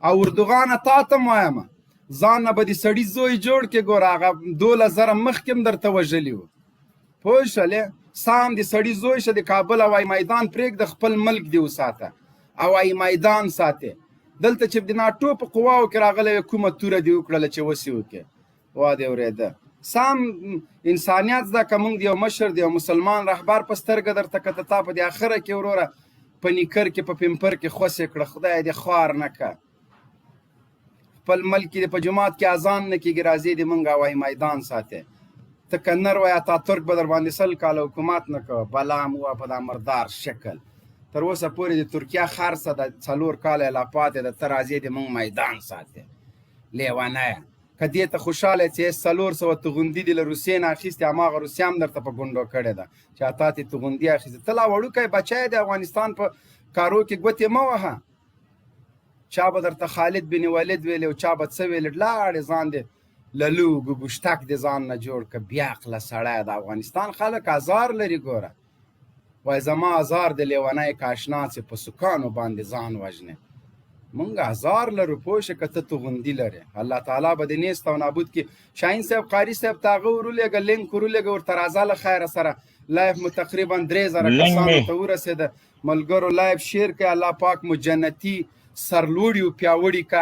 او اردوغانه تا ته م وایم ځان نه به دې سړي زوی جوړ کې ګوره هغه 12,000 مخکې هم درته وژلي وو پوه شولې سام د سړي زوی شه د کابل هوایي میدان پرېږده خپل ملک دې وساته هوایي میدان ساتې دلته چې د ناټو په قواو کې راغلی کومه توره دې وکړله چې وسې وکړې وا دې اورېده سام انسانیت زده که موږ د یو مشر د یو مسلمان رهبر په سترګه درته کته تا په دې اخره کې وروره په نیکر کې په پیمپر کې خوسې کړه خدای دې خوار نه که خپل ملک دې په جماعت کې اذان نه کېږي راځي دې موږ هوایي میدان ساتې ته که نر وای اتاتورک به در باندې 100 کاله حکومت نه کوه بلا هم وه په دا مردار شکل تر اوسه پورې د ترکیه خرڅه د 4 کاله لا پاتې ده ته راځې د موږ میدان ساتې لیونیه که دې ته خوشحاله چې 400 توغندي دې له روسیې نه اخیستې هماغه روسیه هم درته په ګونډو کړې ده چې اتا تې توغندي اخیستې ته لا وړوکی بچی د افغانستان په کارو کې ګوتې مه وهه چا به درته خالد بن ولید ویلې او چا به څه ویلې لاړې ځان دې للو ګوشتک د ځان نه جوړ که بیا عقله سړی د افغانستان خلک ازار لري ګوره وای زما ازار د لیونی کاشنا چې په سکانو باندې ځان وژنې مونږ ازار لرو پوه شه که ته توغندي لرې الله تعالی به دې نیست او نابود کړي شاهین صاحب قاري صاحب ته هغه ورولېږه لینک ورولېږه ورته راځه له خیره سره لایف مو تقریبا 3000 کسانو ته ورسېده ملګرو لایف شیر کړئ الله پاک مو جنتي سرلوړي او پیاوړي که